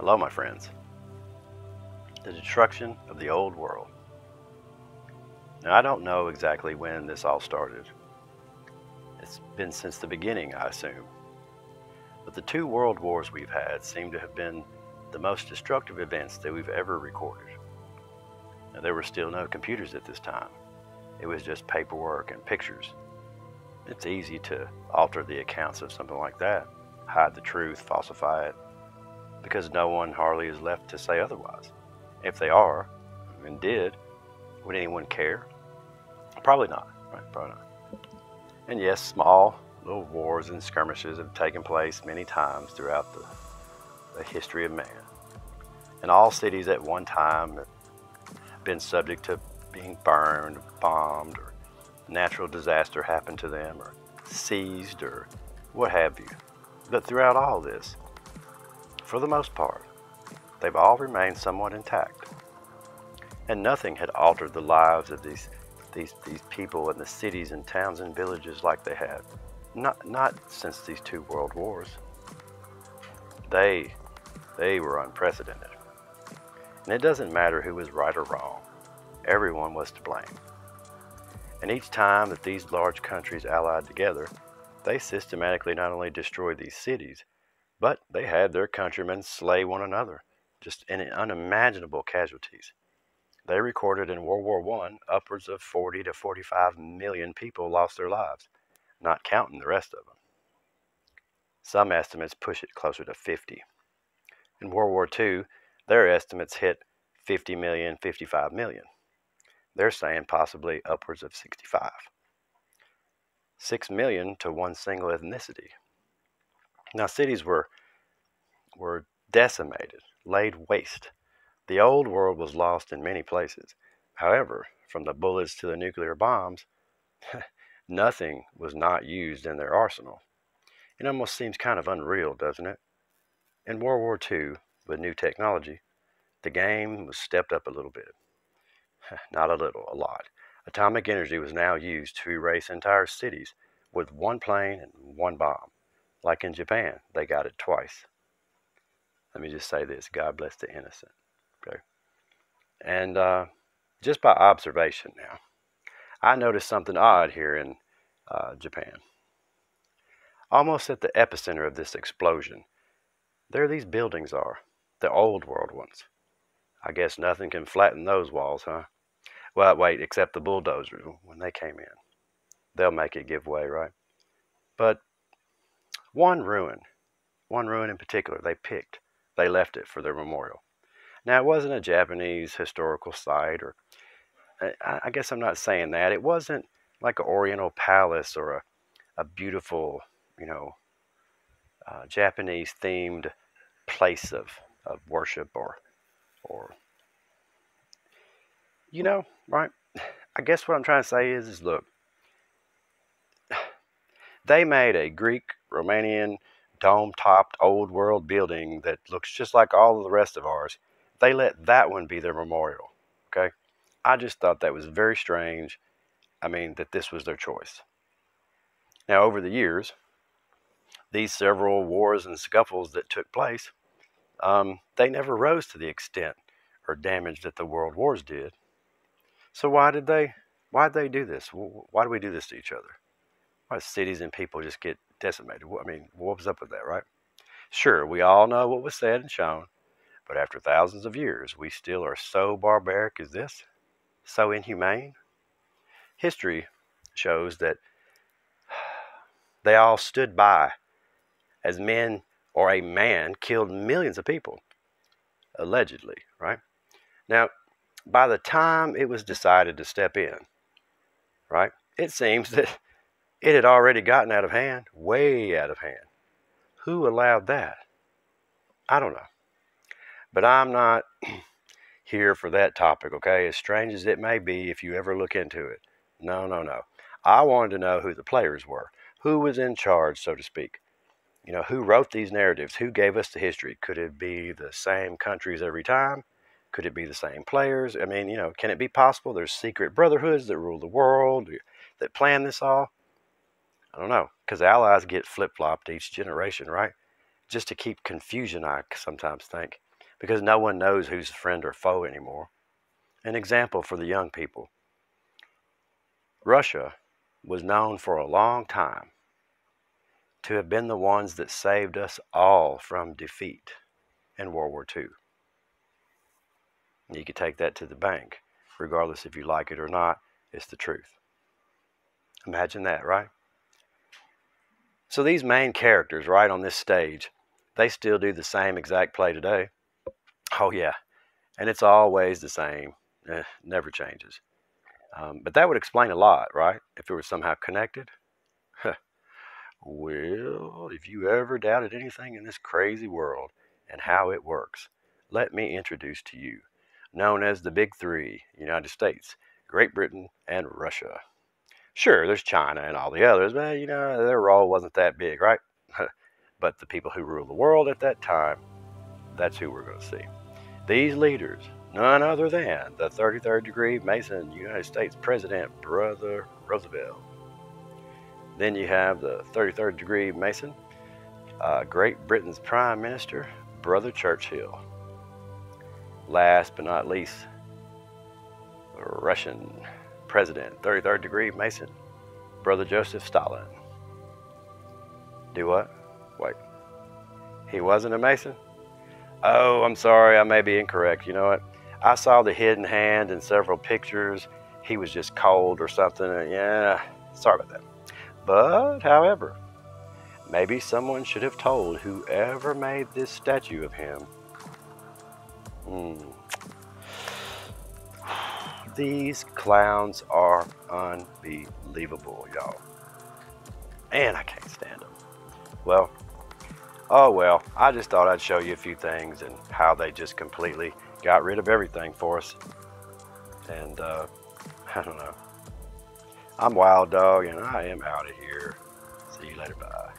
Hello, my friends. The destruction of the old world. Now, I don't know exactly when this all started. It's been since the beginning, I assume. But the two world wars we've had seem to have been the most destructive events that we've ever recorded. Now, there were still no computers at this time. It was just paperwork and pictures. It's easy to alter the accounts of something like that, hide the truth, falsify it, because no one hardly is left to say otherwise. If they are, and did, would anyone care? Probably not, right? Probably not. And yes, small little wars and skirmishes have taken place many times throughout the history of man. And all cities at one time have been subject to being burned, bombed, or natural disaster happened to them, or seized, or what have you. But throughout all this, for the most part, they've all remained somewhat intact. And nothing had altered the lives of these people in the cities and towns and villages like they had. Not since these two world wars. They were unprecedented. And it doesn't matter who was right or wrong. Everyone was to blame. And each time that these large countries allied together, they systematically not only destroyed these cities, but they had their countrymen slay one another, just in unimaginable casualties. They recorded in World War I upwards of 40 to 45 million people lost their lives, not counting the rest of them. Some estimates push it closer to 50. In World War II, their estimates hit 50 million, 55 million. They're saying possibly upwards of 65. 6 million to one single ethnicity. Now, cities were decimated, laid waste. The old world was lost in many places. However, from the bullets to the nuclear bombs, nothing was not used in their arsenal. It almost seems kind of unreal, doesn't it? In World War II, with new technology, the game was stepped up a little bit. Not a little, a lot. Atomic energy was now used to erase entire cities with one plane and one bomb. Like in Japan, they got it twice. Let me just say this, God bless the innocent. Okay. And just by observation now, I noticed something odd here in Japan. Almost at the epicenter of this explosion, there these buildings are, the old world ones. I guess nothing can flatten those walls, huh? Well, wait, except the bulldozers when they came in. They'll make it give way, right? But one ruin in particular, they left it for their memorial. Now, it wasn't a Japanese historical site, or I guess I'm not saying that. It wasn't like an Oriental palace or a beautiful, Japanese themed place of worship or, right? I guess what I'm trying to say is look, they made a Greek, Romanian, dome-topped old world building that looks just like all of the rest of ours. They let that one be their memorial, okay? I just thought that was very strange. I mean, that this was their choice. Now, over the years, these several wars and scuffles that took place, they never rose to the extent or damage that the world wars did. So why'd they do this? Why do we do this to each other? Why do cities and people just get decimated? I mean, what was up with that, right? Sure, we all know what was said and shown, but after thousands of years, we still are so barbaric as this? So inhumane? History shows that they all stood by as men or a man killed millions of people, allegedly, right? Now, by the time it was decided to step in, right, it seems that it had already gotten out of hand, way out of hand. Who allowed that? I don't know. But I'm not here for that topic, okay? As strange as it may be if you ever look into it. No, no, no. I wanted to know who the players were. Who was in charge, so to speak? Who wrote these narratives? Who gave us the history? Could it be the same countries every time? Could it be the same players? I mean, can it be possible there's secret brotherhoods that rule the world, that plan this all? I don't know, because allies get flip-flopped each generation, right? Just to keep confusion, I sometimes think. because no one knows who's friend or foe anymore. An example for the young people. Russia was known for a long time to have been the ones that saved us all from defeat in World War II. You could take that to the bank, regardless if you like it or not, it's the truth. Imagine that, right? So these main characters right on this stage, they still do the same exact play today. Oh yeah, and it's always the same, never changes. But that would explain a lot, right? If it were somehow connected. Well, if you ever doubted anything in this crazy world and how it works, let me introduce to you, known as the Big Three, United States, Great Britain, and Russia. Sure, there's China and all the others, but their role wasn't that big, right? But the people who ruled the world at that time, that's who we're going to see. These leaders, none other than the 33rd degree Mason United States President, Brother Roosevelt. Then you have the 33rd degree Mason, Great Britain's Prime Minister, Brother Churchill. Last but not least, the Russian President, 33rd degree Mason, Brother Joseph Stalin. Do what? Wait. He wasn't a Mason? Oh, I'm sorry, I may be incorrect. You know what? I saw the hidden hand in several pictures. He was just cold or something. Yeah, sorry about that. But, however, maybe someone should have told whoever made this statue of him. These clowns are unbelievable, y'all. And I can't stand them. Well, oh well, I just thought I'd show you a few things and how they just completely got rid of everything for us. And, I don't know. I'm Wild Dog, and I am out of here. See you later, bye.